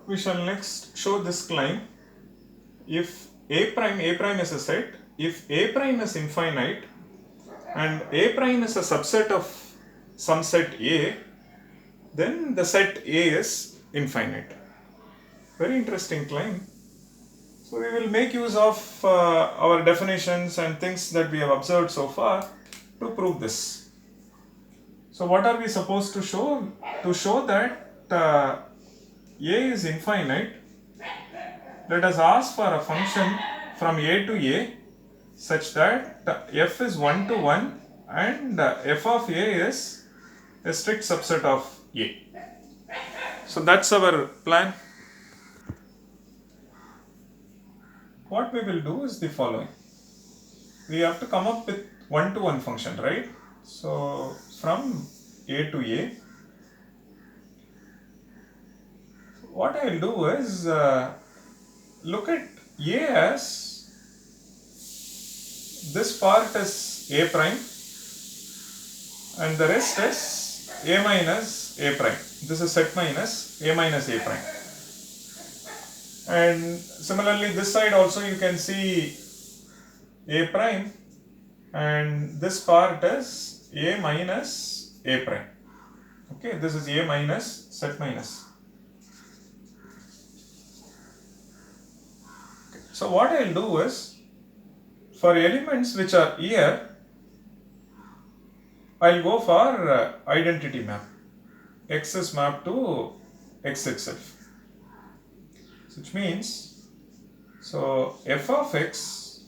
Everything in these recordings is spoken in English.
We shall next show this claim. If A prime is a set, if A prime is infinite and A prime is a subset of some set A, then the set A is infinite. Very interesting claim. So we will make use of our definitions and things that we have observed so far to prove this. So what are we supposed to show? To show that A is infinite, let us ask for a function from A to A such that f is 1 to 1 and f of A is a strict subset of A. So that's our plan. What we will do is the following. We have to come up with 1 to 1 function, right? So from A to A, what I will do is look at A as this part is A prime and the rest is A minus A prime. This is set minus A minus A prime. And similarly this side also you can see A prime and this part is A minus A prime. Okay, this is A minus set minus. Okay. So what I will do is, for elements which are here, I will go for identity map. X is mapped to X itself. Which means, so f of x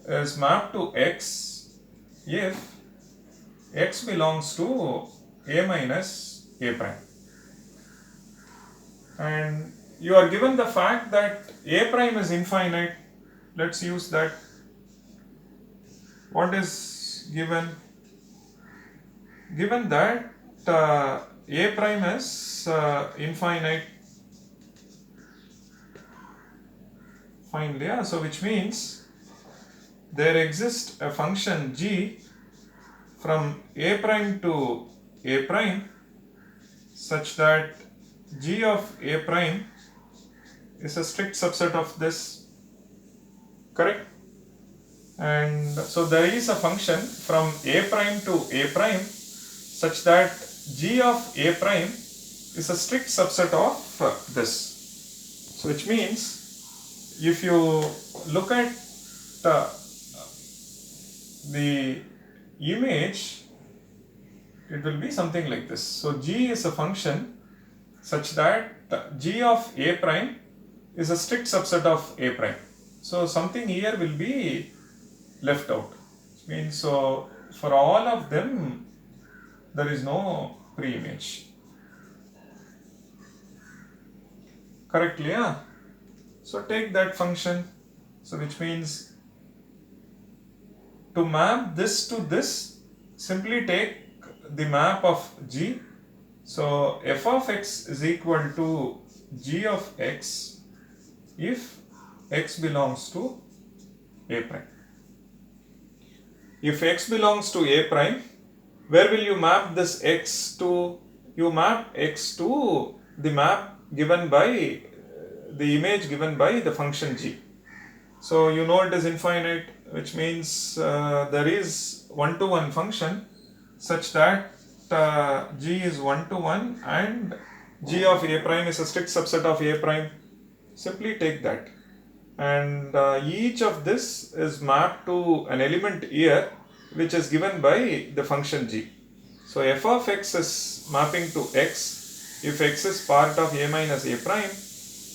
is mapped to x if x belongs to A minus A prime. And you are given the fact that A prime is infinite. Let's use that. What is given? Given that A prime is infinite. Finally, yeah, so which means there exists a function g from A prime to A prime such that g of A prime is a strict subset of this, correct? And so there is a function from A prime to A prime such that g of A prime is a strict subset of this. So which means if you look at the image, it will be something like this. So g is a function such that g of A prime is a strict subset of A prime. So something here will be left out. Which means so for all of them there is no pre-image. Correctly, yeah? So take that function. So which means to map this to this, simply take the map of g. So f of x is equal to g of x if x belongs to A prime. If x belongs to A prime, where will you map this x to? You map x to the map given by the image given by the function g. So you know it is infinite, which means there is 1 to 1 function such that g is 1 to 1 and g of A prime is a strict subset of A prime. Simply take that. And each of this is mapped to an element here which is given by the function g. So f of x is mapping to x if x is part of A minus A prime.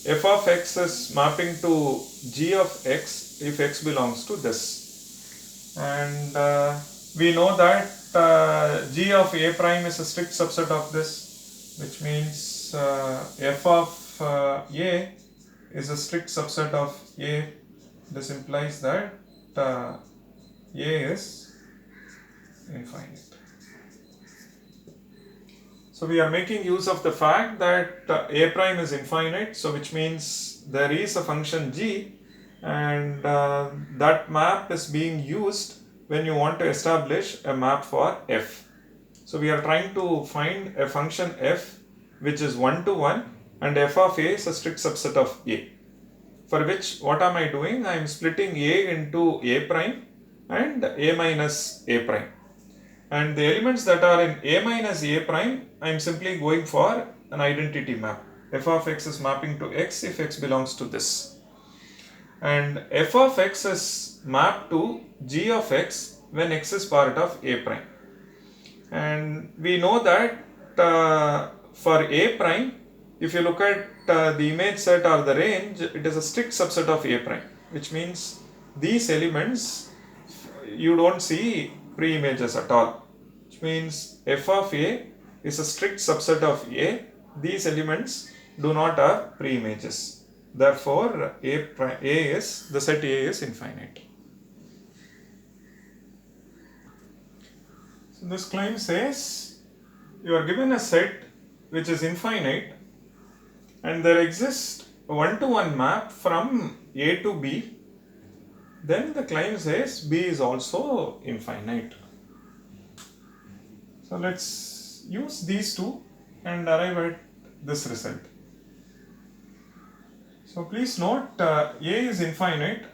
F of x is mapping to g of x if x belongs to this. And we know that g of A prime is a strict subset of this, which means f of A is a strict subset of A. This implies that A is infinite. So we are making use of the fact that A prime is infinite, so which means there is a function g, and that map is being used when you want to establish a map for f. So we are trying to find a function f which is 1 to 1, and f of a is a strict subset of a. For which, what am I doing? I am splitting a into a prime and a minus a prime. And the elements that are in a minus a prime, I am simply going for an identity map. F of x is mapping to x if x belongs to this. And f of x is mapped to g of x when x is part of a prime. And we know that for a prime, if you look at the image set or the range, it is a strict subset of a prime, which means these elements you don't see pre-images at all, which means f of a is a strict subset of a. These elements do not have pre-images. Therefore, the set A is infinite. So this claim says you are given a set which is infinite, and there exists a one-to-one map from A to B. Then the claim says B is also infinite. So let's use these two and arrive at this result. So please note A is infinite,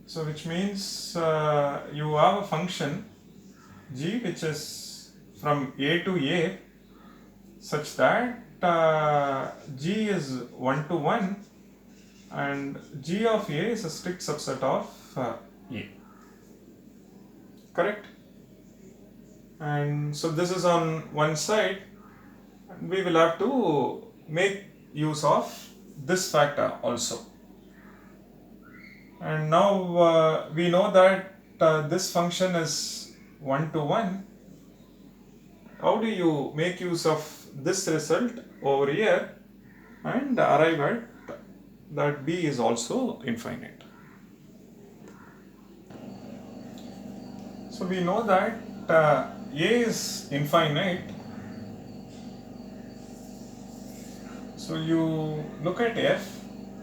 so which means you have a function g which is from A to A such that g is 1 to 1 and g of A is a strict subset of A. Correct? And so this is on one side, and we will have to make use of this factor also. And now we know that this function is 1 to 1. How do you make use of this result over here and arrive at that B is also infinite? So we know that A is infinite. So you look at f,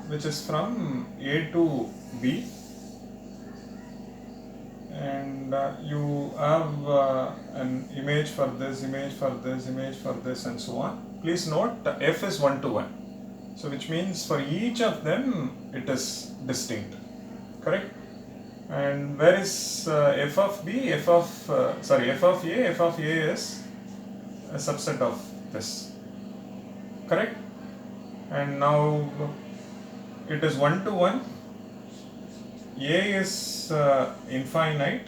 which is from A to B, and you have an image for this, image for this, image for this, and so on. Please note f is 1 to 1. So which means for each of them it is distinct. Correct? And where is f of b? F of A is a subset of this. Correct? And now it is 1 to 1. A is infinite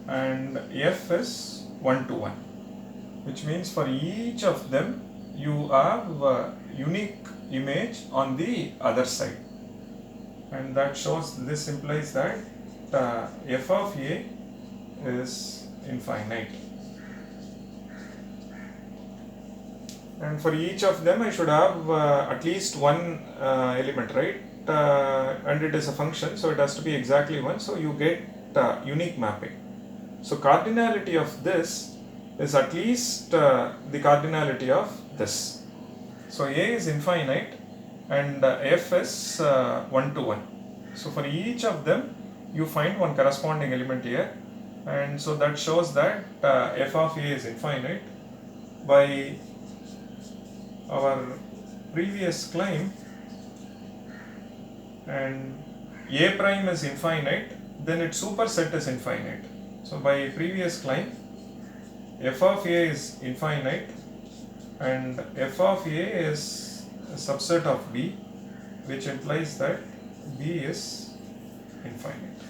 and f is 1 to 1, which means for each of them you have a unique image on the other side, and that shows, this implies that f of A is infinite. And for each of them I should have at least one element, right? And it is a function, so it has to be exactly 1, so you get unique mapping. So cardinality of this is at least the cardinality of this. So A is infinite and f is 1 to 1. So for each of them you find one corresponding element here, and so that shows that f of A is infinite. By our previous claim, and A prime is infinite, then its superset is infinite. So by previous claim, f of A is infinite and f of A is a subset of B, which implies that B is infinite.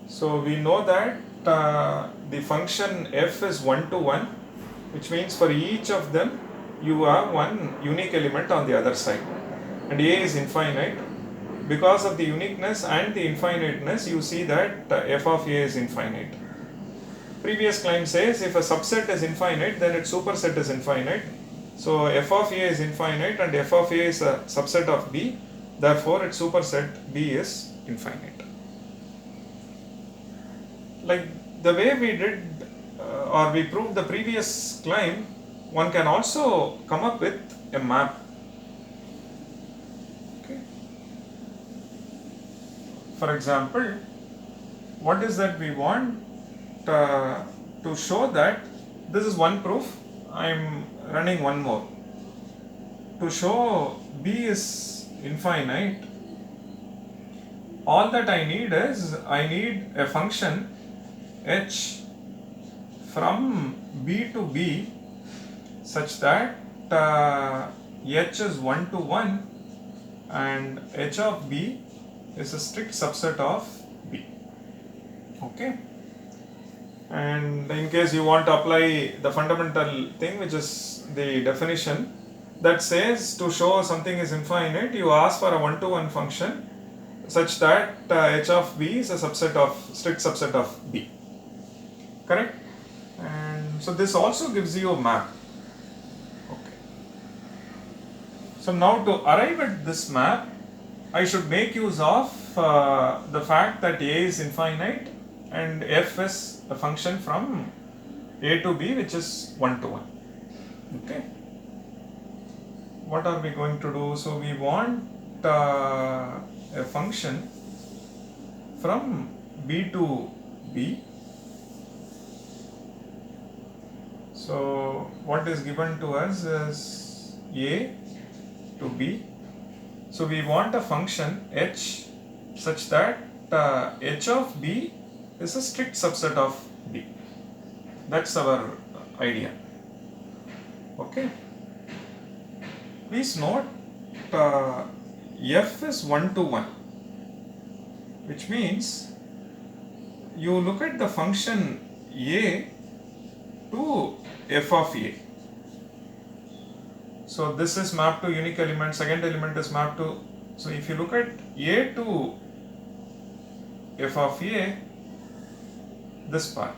So we know that the function f is 1 to 1, which means for each of them you have one unique element on the other side, and A is infinite. Because of the uniqueness and the infiniteness, you see that f of A is infinite. Previous claim says if a subset is infinite, then its superset is infinite. So f of A is infinite and f of A is a subset of B, therefore its superset B is infinite. Like the way we did or we proved the previous claim, one can also come up with a map. Okay. For example, what is that we want to show that this is one proof, I'm running one more. To show B is infinite, all that I need is I need a function h from B to B such that h is 1 to 1 and h of B is a strict subset of B. Okay. And in case you want to apply the fundamental thing, which is the definition that says to show something is infinite, you ask for a one-to-one function such that h of B is a strict subset of B. Correct? And so this also gives you a map. Okay. So now to arrive at this map, I should make use of the fact that A is infinite and f is a function from A to B, which is 1 to 1. Okay. What are we going to do? So we want a function from B to B. So what is given to us is A to B. So we want a function h such that h of B is a strict subset of B. That's our idea. Okay. Please note f is 1 to 1, which means you look at the function A to f of A. So this is mapped to unique element, second element is mapped to, so if you look at A to f of A, this part.